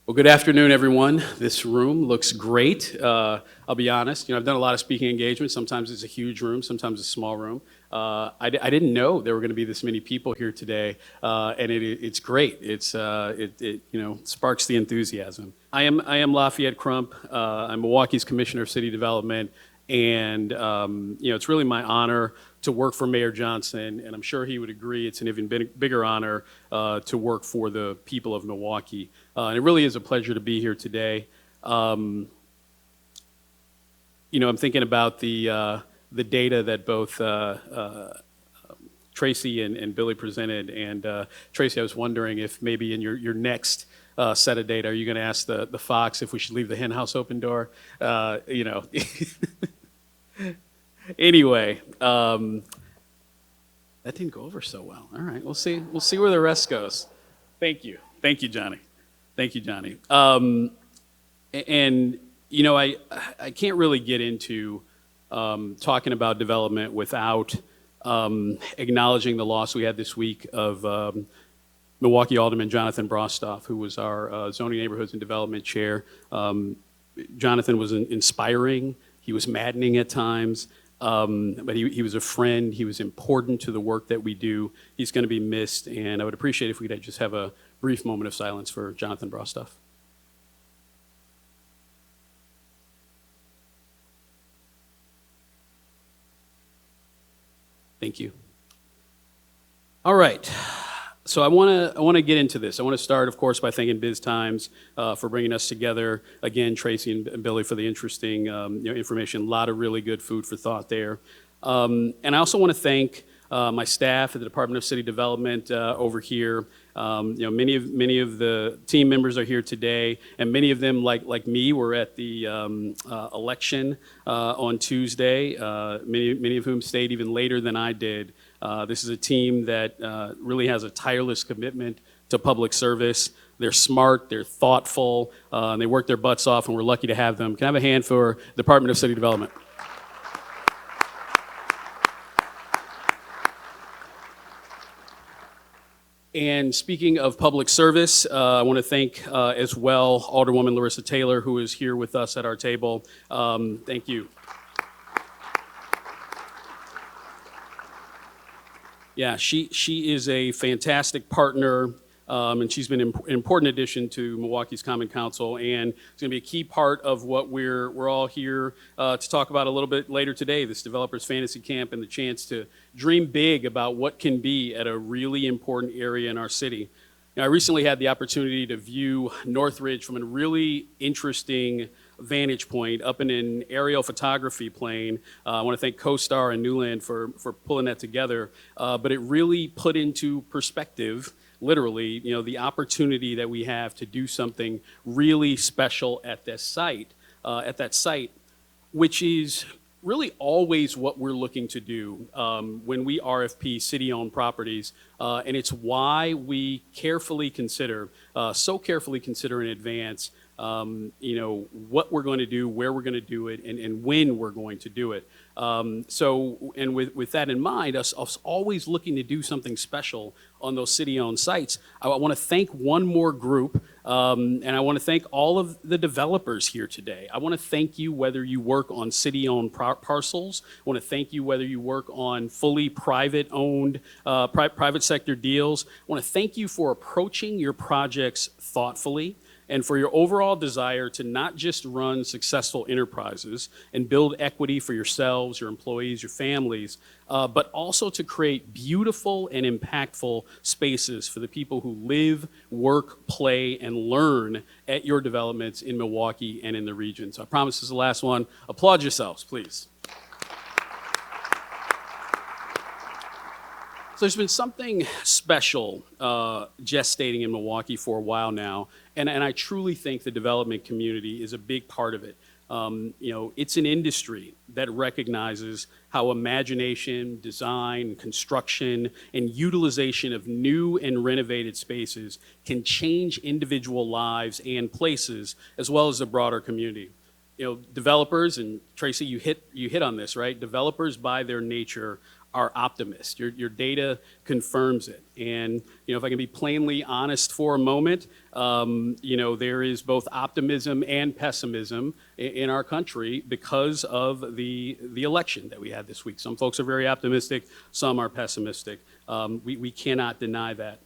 Well, good afternoon, everyone. This room looks great. I'll be honest, I've done a lot of speaking engagements. Sometimes it's a huge room, sometimes it's a small room. I didn't know there were going to be this many people here today, and it's great. It sparks the enthusiasm. I am Lafayette Crump. I'm Milwaukee's Commissioner of City Development, and it's really my honor to work for Mayor Johnson, and I'm sure he would agree it's an even bigger honor to work for the people of Milwaukee. And it really is a pleasure to be here today. I'm thinking about the data that both Tracy and Billy presented, and Tracy, I was wondering if maybe in your next set of data, are you going to ask the fox if we should leave the hen house open door? Anyway, that didn't go over so well. All right, we'll see where the rest goes. Thank you, Johnny. Thank you, Johnny. I can't really get into talking about development without acknowledging the loss we had this week of Milwaukee Alderman Jonathan Brostoff, who was our Zoning, Neighborhoods, and Development Chair. Jonathan was inspiring. He was maddening at times. But he was a friend. He was important to the work that we do. He's going to be missed, and I would appreciate if we could just have a brief moment of silence for Jonathan Brostoff. Thank you. All right. So I want to get into this. I want to start, of course, by thanking BizTimes for bringing us together. Again, Tracy and Billy for the interesting information. A lot of really good food for thought there. And I also want to thank my staff at the Department of City Development over here. Many of the team members are here today, and many of them, like me, were at the election on Tuesday. Many of whom stayed even later than I did. This is a team that really has a tireless commitment to public service. They're smart, they're thoughtful, and they work their butts off, and we're lucky to have them. Can I have a hand for the Department of City Development? And speaking of public service, I want to thank as well Alderwoman Larissa Taylor, who is here with us at our table. Thank you. Yeah, she is a fantastic partner, and she's been an important addition to Milwaukee's Common Council, and it's going to be a key part of what we're all here to talk about a little bit later today, this Developers Fantasy Camp and the chance to dream big about what can be at a really important area in our city. Now, I recently had the opportunity to view Northridge from a really interesting vantage point up in an aerial photography plane. I want to thank CoStar and Newland for pulling that together, but it really put into perspective, literally, the opportunity that we have to do something really special at that site, which is really always what we're looking to do when we RFP city-owned properties, and it's why we carefully consider in advance what we're going to do, where we're going to do it, and when we're going to do it. With that in mind, us always looking to do something special on those city-owned sites, I want to thank one more group, and I want to thank all of the developers here today. I want to thank you whether you work on city-owned parcels. I want to thank you whether you work on fully private-owned, private sector deals. I want to thank you for approaching your projects thoughtfully, and for your overall desire to not just run successful enterprises and build equity for yourselves, your employees, your families, but also to create beautiful and impactful spaces for the people who live, work, play, and learn at your developments in Milwaukee and in the region. So I promise this is the last one. Applaud yourselves, please. So there's been something special gestating in Milwaukee for a while now, and I truly think the development community is a big part of it. It's an industry that recognizes how imagination, design, construction, and utilization of new and renovated spaces can change individual lives and places, as well as the broader community. Developers, and Tracy, you hit on this, right? Developers by their nature are optimists. Your data confirms it. And if I can be plainly honest for a moment, there is both optimism and pessimism in our country because of the election that we had this week. Some folks are very optimistic, some are pessimistic. We cannot deny that.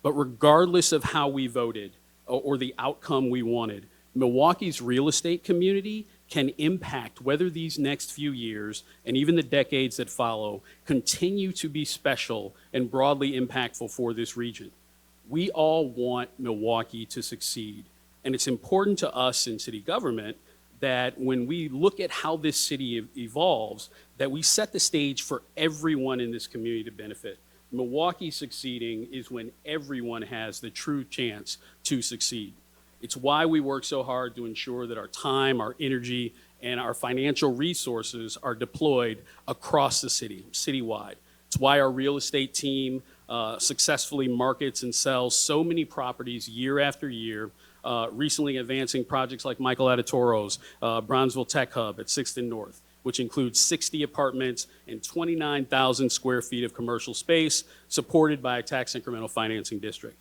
But regardless of how we voted or the outcome we wanted, Milwaukee's real estate community can impact whether these next few years and even the decades that follow continue to be special and broadly impactful for this region. We all want Milwaukee to succeed, and it's important to us in city government that when we look at how this city evolves, that we set the stage for everyone in this community to benefit. Milwaukee succeeding is when everyone has the true chance to succeed. It's why we work so hard to ensure that our time, our energy, and our financial resources are deployed across the city, citywide. It's why our real estate team successfully markets and sells so many properties year after year, recently advancing projects like Michael Adatoro's Bronzeville Tech Hub at 6th and North, which includes 60 apartments and 29,000 square feet of commercial space supported by a tax incremental financing district.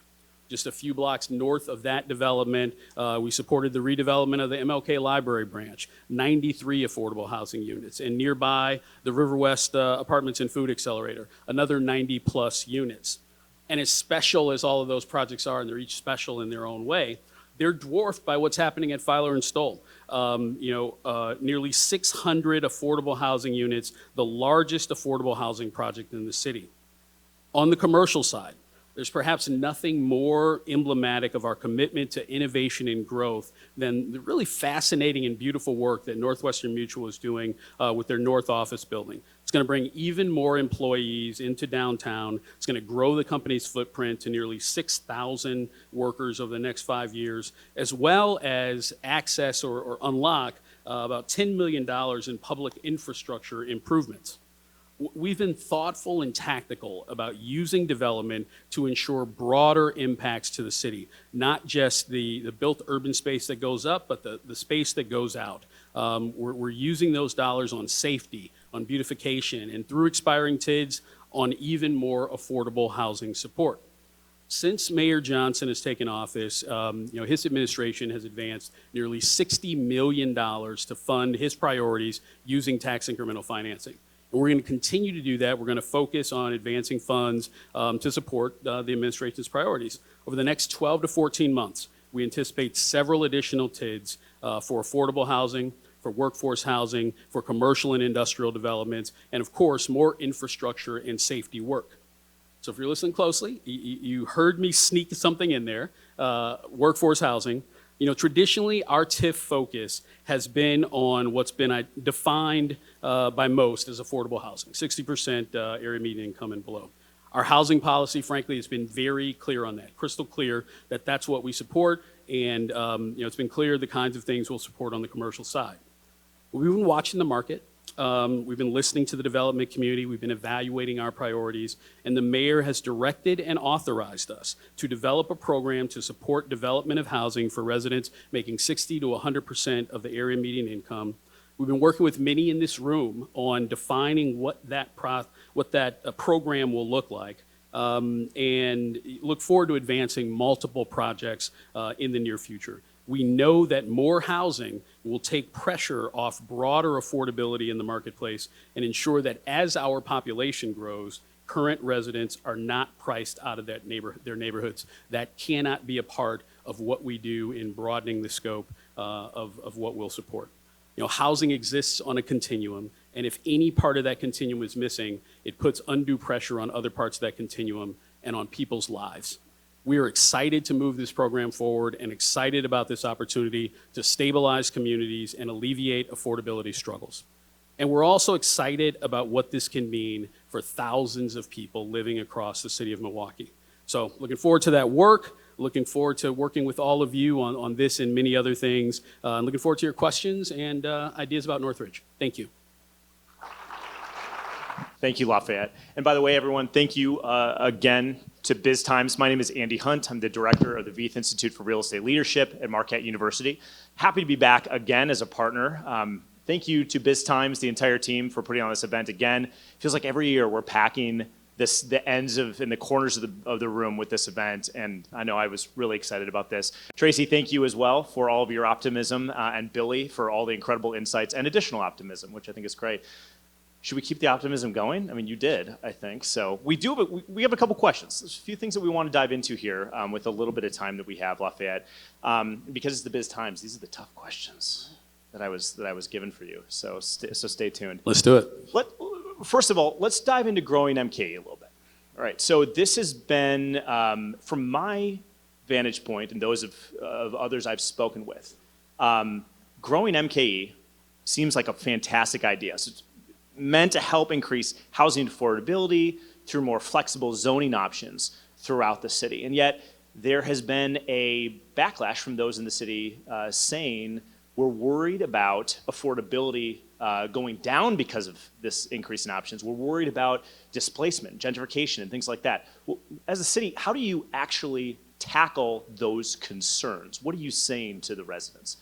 Just a few blocks north of that development, we supported the redevelopment of the MLK Library branch, 93 affordable housing units, and nearby the River West Apartments and Food Accelerator, another 90 plus units. And as special as all of those projects are, and they're each special in their own way, they're dwarfed by what's happening at Filer and Stoll. Nearly 600 affordable housing units, the largest affordable housing project in the city. On the commercial side, there's perhaps nothing more emblematic of our commitment to innovation and growth than the really fascinating and beautiful work that Northwestern Mutual is doing with their North Office building. It's going to bring even more employees into downtown. It's going to grow the company's footprint to nearly 6,000 workers over the next 5 years, as well as access or unlock about $10 million in public infrastructure improvements. We've been thoughtful and tactical about using development to ensure broader impacts to the city, not just the built urban space that goes up, but the space that goes out. We're using those dollars on safety, on beautification, and through expiring TIDs on even more affordable housing support. Since Mayor Johnson has taken office, his administration has advanced nearly $60 million to fund his priorities using tax incremental financing. And we're going to continue to do that. We're going to focus on advancing funds to support the administration's priorities. Over the next 12 to 14 months, we anticipate several additional TIDs for affordable housing, for workforce housing, for commercial and industrial developments, and of course, more infrastructure and safety work. So if you're listening closely, you heard me sneak something in there, workforce housing. Traditionally, our TIF focus has been on what's been defined by most as affordable housing, 60% area median income and below. Our housing policy, frankly, has been very clear on that, crystal clear that that's what we support, and it's been clear the kinds of things we'll support on the commercial side. We've been watching the market. We've been listening to the development community. We've been evaluating our priorities, and the mayor has directed and authorized us to develop a program to support development of housing for residents making 60 to 100% of the area median income. We've been working with many in this room on defining what that program will look like, and look forward to advancing multiple projects in the near future. We know that more housing will take pressure off broader affordability in the marketplace and ensure that as our population grows, current residents are not priced out of their neighborhoods. That cannot be a part of what we do in broadening the scope of what we'll support. Housing exists on a continuum, and if any part of that continuum is missing, it puts undue pressure on other parts of that continuum and on people's lives. We are excited to move this program forward and excited about this opportunity to stabilize communities and alleviate affordability struggles. And we're also excited about what this can mean for thousands of people living across the city of Milwaukee. So looking forward to that work, looking forward to working with all of you on this and many other things, and looking forward to your questions and ideas about Northridge. Thank you. Thank you, Lafayette. And by the way, everyone, thank you again to BizTimes. My name is Andy Hunt. I'm the director of the Vieth Institute for Real Estate Leadership at Marquette University. Happy to be back again as a partner. thank you to BizTimes, the entire team, for putting on this event again. It feels like every year we're packing the ends and the corners of the room with this event, and I know I was really excited about this. Tracy, thank you as well for all of your optimism, and Billy for all the incredible insights and additional optimism, which I think is great. Should we keep the optimism going? I mean, you did, I think. So we do, but we have a couple questions. There's a few things that we want to dive into here with a little bit of time that we have, Lafayette. Because it's the BizTimes, these are the tough questions that I was given for you. So stay tuned. Let's do it. First of all, let's dive into growing MKE a little bit. All right, so this has been, from my vantage point and those of others I've spoken with, growing MKE seems like a fantastic idea. So it's meant to help increase housing affordability through more flexible zoning options throughout the city. And yet there has been a backlash from those in the city saying we're worried about affordability going down because of this increase in options. We're worried about displacement, gentrification, and things like that. Well, as a city, how do you actually tackle those concerns? What are you saying to the residents?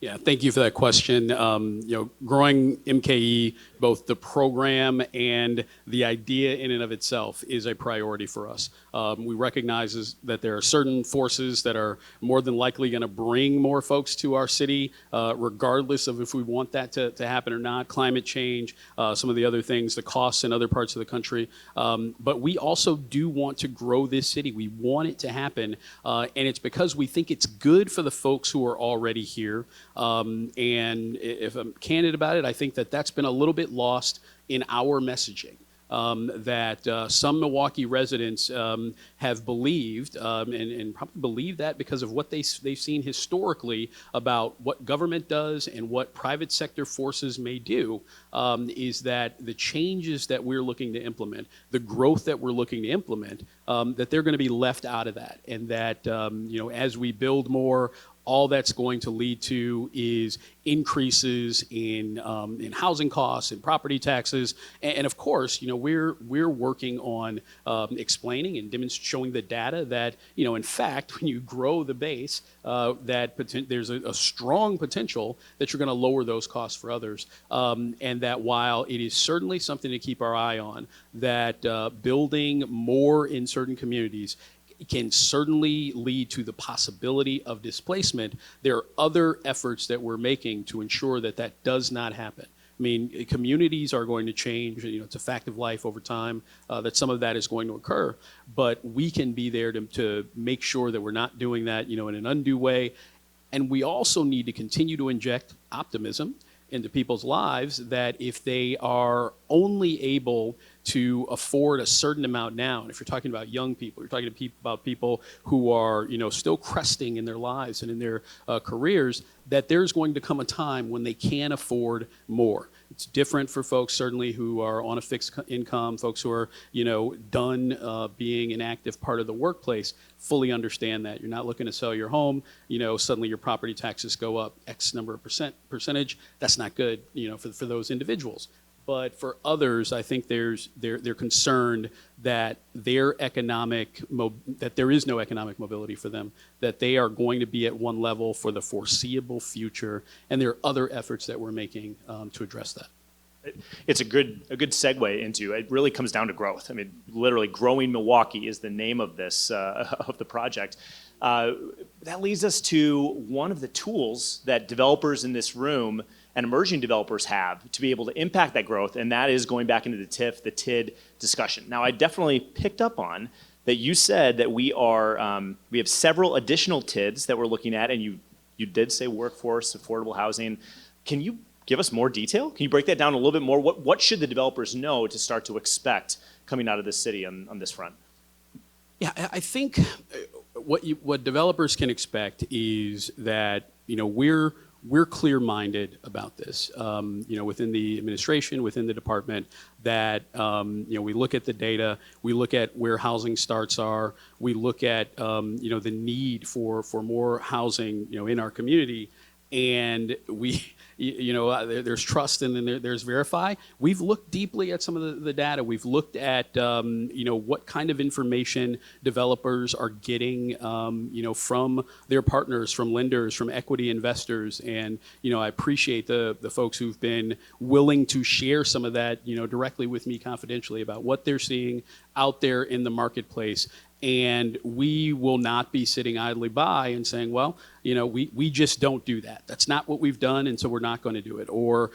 Yeah, thank you for that question. Growing MKE, both the program and the idea in and of itself is a priority for us. We recognize that there are certain forces that are more than likely going to bring more folks to our city, regardless of if we want that to happen or not. Climate change, some of the other things, the costs in other parts of the country. But we also do want to grow this city. We want it to happen, and it's because we think it's good for the folks who are already here. And if I'm candid about it, I think that that's been a little bit lost in our messaging. That some Milwaukee residents have believed, and probably believe that because of what they've seen historically about what government does and what private sector forces may do, is that the changes that we're looking to implement, the growth that we're looking to implement, that they're going to be left out of that, and that as we build more, all that's going to lead to is increases in housing costs and property taxes, and of course, we're working on explaining and showing the data that in fact, when you grow the base, that there's a strong potential that you're going to lower those costs for others, and that while it is certainly something to keep our eye on, that building more in certain communities can certainly lead to the possibility of displacement. There are other efforts that we're making to ensure that that does not happen. I mean, communities are going to change. It's a fact of life over time that some of that is going to occur. But we can be there to make sure that we're not doing that, in an undue way. And we also need to continue to inject optimism into people's lives that if they are only able to afford a certain amount now, and if you're talking about young people, you're talking about people who are still cresting in their lives and in their careers, that there's going to come a time when they can afford more. It's different for folks certainly who are on a fixed income, folks who are done being an active part of the workplace, fully understand that. You're not looking to sell your home, suddenly your property taxes go up X number of percentage. That's not good, for those individuals. But for others, I think they're concerned that there is no economic mobility for them, that they are going to be at one level for the foreseeable future, and there are other efforts that we're making to address that. It's a good segue into, it really comes down to growth. I mean, literally, Growing Milwaukee is the name of this, of the project. That leads us to one of the tools that developers in this room and emerging developers have to be able to impact that growth, and that is going back into the TIF, the TID discussion. Now, I definitely picked up on that you said that we have several additional TIDs that we're looking at, and you did say workforce, affordable housing. Can you give us more detail? Can you break that down a little bit more? What should the developers know to start to expect coming out of the city on this front? Yeah, I think what developers can expect is that we're clear-minded about this, within the administration, within the department, that we look at the data, we look at where housing starts are, we look at the need for more housing in our community, and there's trust and then there's verify. We've looked deeply at some of the data. We've looked at what kind of information developers are getting from their partners, from lenders, from equity investors, and I appreciate the folks who've been willing to share some of that directly with me confidentially about what they're seeing out there in the marketplace. And we will not be sitting idly by and saying, well, we just don't do that. That's not what we've done, and so we're not going to do it. Or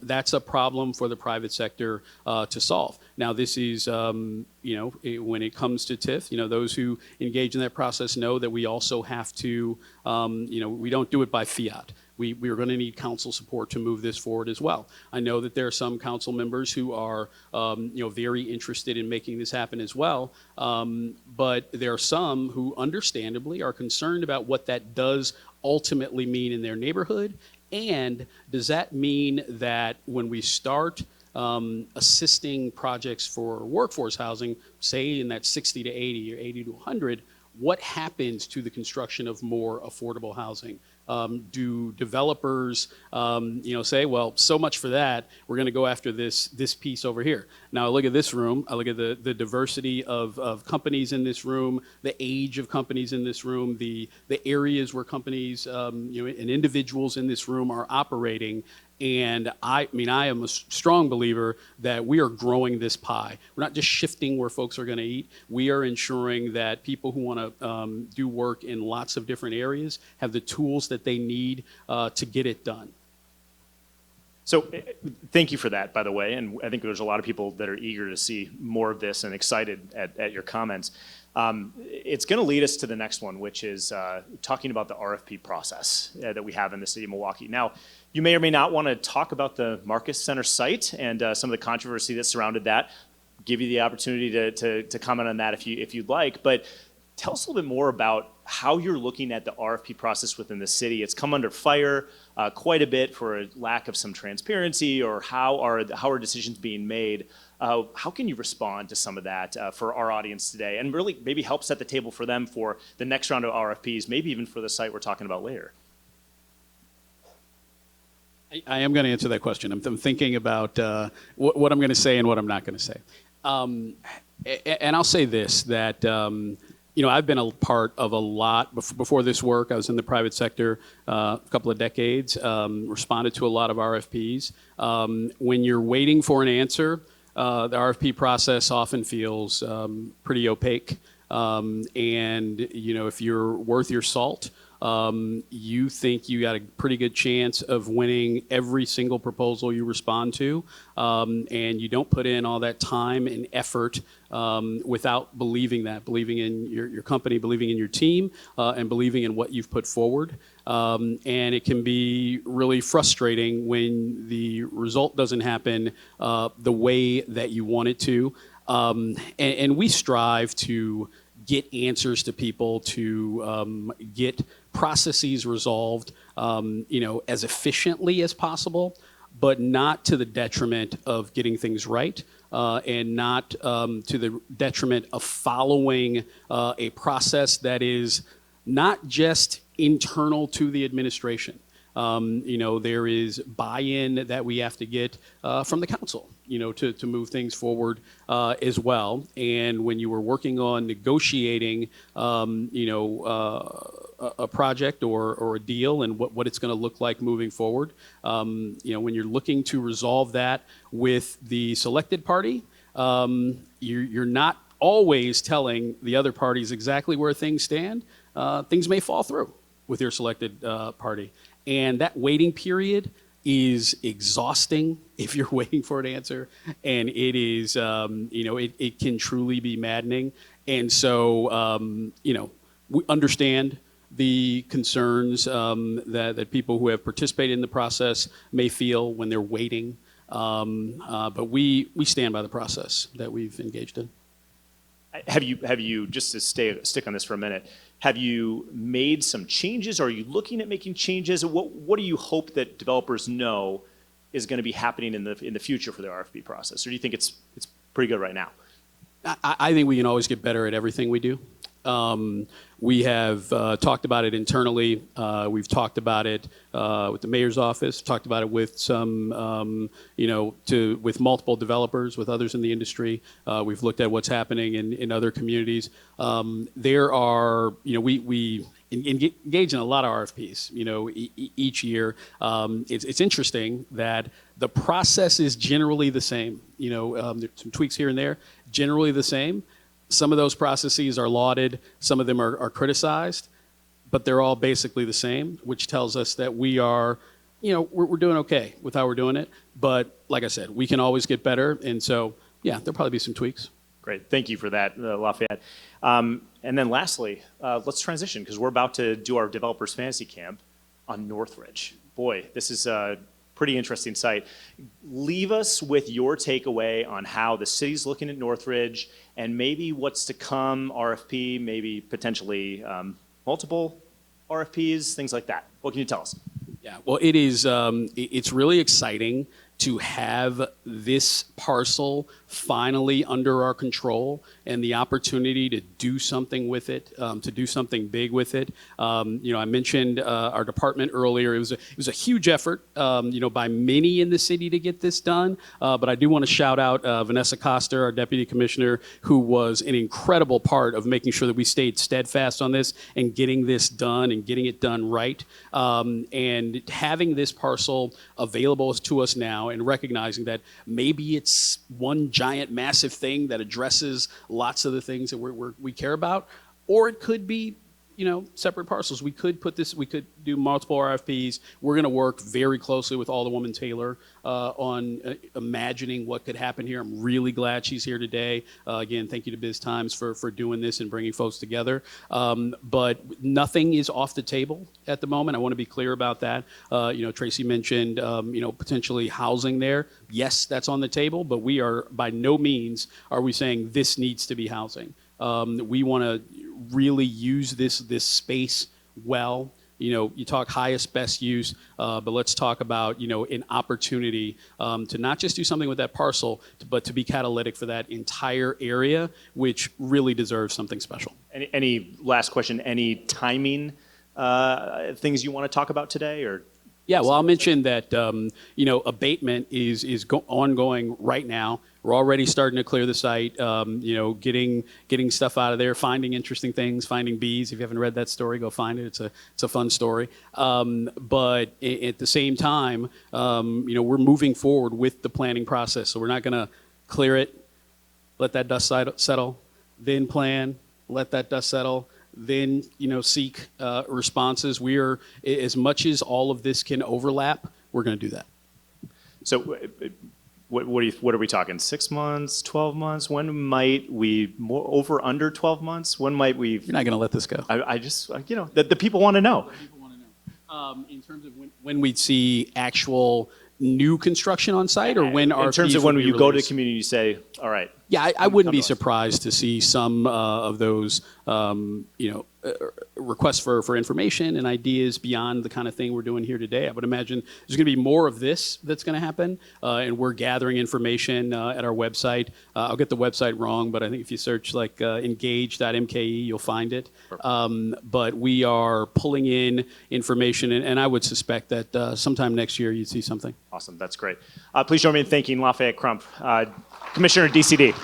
that's a problem for the private sector to solve. Now, this is, when it comes to TIF, those who engage in that process know that we also have to, we don't do it by fiat. We are going to need council support to move this forward as well. I know that there are some council members who are, very interested in making this happen as well. But there are some who understandably are concerned about what that does ultimately mean in their neighborhood. And does that mean that when we start assisting projects for workforce housing, say in that 60 to 80 or 80 to 100, what happens to the construction of more affordable housing? Do developers, say, well, so much for that, we're going to go after this piece over here. Now, I look at this room, I look at the diversity of companies in this room, the age of companies in this room, the areas where companies, and individuals in this room are operating. And I am a strong believer that we are growing this pie. We're not just shifting where folks are going to eat. We are ensuring that people who want to do work in lots of different areas have the tools that they need to get it done. So thank you for that, by the way. And I think there's a lot of people that are eager to see more of this and excited at your comments. It's going to lead us to the next one, which is talking about the RFP process that we have in the city of Milwaukee. Now, you may or may not want to talk about the Marcus Center site and some of the controversy that surrounded that. Give you the opportunity to comment on that if you'd like. But tell us a little bit more about how you're looking at the RFP process within the city. It's come under fire quite a bit for a lack of some transparency, or how are decisions being made. How can you respond to some of that for our audience today, and really maybe help set the table for them for the next round of RFPs, maybe even for the site we're talking about later? I am going to answer that question. I'm thinking about what I'm going to say and what I'm not going to say. And I'll say this, that I've been a part of a lot. Before this work, I was in the private sector a couple of decades, responded to a lot of RFPs. When you're waiting for an answer, the RFP process often feels pretty opaque. And, if you're worth your salt, you think you got a pretty good chance of winning every single proposal you respond to, and you don't put in all that time and effort without believing in your company, believing in your team, and believing in what you've put forward. And it can be really frustrating when the result doesn't happen the way that you want it to. And we strive to get answers to people, to get processes resolved, as efficiently as possible, but not to the detriment of getting things right, and not to the detriment of following a process that is not just internal to the administration. There is buy-in that we have to get from the council, to move things forward as well. And when you were working on negotiating, a project or a deal and what it's going to look like moving forward, when you're looking to resolve that with the selected party, you're not always telling the other parties exactly where things stand. Things may fall through with your selected party. And that waiting period is exhausting if you're waiting for an answer. And it is, it can truly be maddening. And so, we understand the concerns that people who have participated in the process may feel when they're waiting. But we stand by the process that we've engaged in. Have you just to stick on this for a minute, have you made some changes? Are you looking at making changes? What do you hope that developers know is going to be happening in the future for the RFP process? Or do you think it's pretty good right now? I think we can always get better at everything we do. We have talked about it internally. We've talked about it with the mayor's office. Talked about it with some, with multiple developers, with others in the industry. We've looked at what's happening in other communities. There are, we engage in a lot of RFPs, each year. It's interesting that the process is generally the same. There's some tweaks here and there, generally the same. Some of those processes are lauded, some of them are criticized, but they're all basically the same, which tells us that we are, we're doing okay with how we're doing it. But like I said, we can always get better. And so, yeah, there'll probably be some tweaks. Great. Thank you for that, Lafayette. And then lastly, let's transition because we're about to do our Developers Fantasy Camp on Northridge. Boy, this is a pretty interesting site. Leave us with your takeaway on how the city's looking at Northridge and maybe what's to come, RFP, maybe potentially multiple RFPs, things like that. What can you tell us? Yeah, well, it is. It's really exciting to have this parcel finally under our control and the opportunity to do something with it, to do something big with it. I mentioned our department earlier. It was a huge effort, by many in the city to get this done. But I do want to shout out Vanessa Coster, our deputy commissioner, who was an incredible part of making sure that we stayed steadfast on this and getting this done and getting it done right. And having this parcel available to us now and recognizing that maybe it's one giant massive thing that addresses lots of the things that we care about, or it could be separate parcels. We could do multiple RFPs. We're going to work very closely with Alderwoman Taylor on imagining what could happen here. I'm really glad she's here today. Again, thank you to BizTimes for doing this and bringing folks together. But nothing is off the table at the moment. I want to be clear about that. Tracy mentioned, potentially housing there. Yes, that's on the table, but we are by no means are we saying this needs to be housing. We want to really use this space well. You talk highest best use, but let's talk about an opportunity to not just do something with that parcel, but to be catalytic for that entire area, which really deserves something special. Any last question? Any timing things you want to talk about today, or? Yeah, well, I'll mention that abatement is ongoing right now. We're already starting to clear the site, getting stuff out of there, finding interesting things, finding bees. If you haven't read that story, go find it. It's a fun story. But at the same time, we're moving forward with the planning process. So we're not going to clear it, let that dust settle, then plan, let that dust settle, then seek responses. We are, as much as all of this can overlap, we're going to do that. So what are we talking? 6 months, 12 months? When might we over under 12 months? When might we? You're not going to let this go. I just the people want to know. The people want to know. In terms of when we'd see actual new construction on site, or when in terms of when you go to the community, you say, all right. Yeah, I wouldn't be surprised to see some of those, requests for information and ideas beyond the kind of thing we're doing here today. I would imagine there's going to be more of this that's going to happen, and we're gathering information at our website. I'll get the website wrong, but I think if you search engage.mke, you'll find it. But we are pulling in information, and I would suspect that sometime next year you'd see something. Awesome, that's great. Please join me in thanking Lafayette Crump, Commissioner DCD.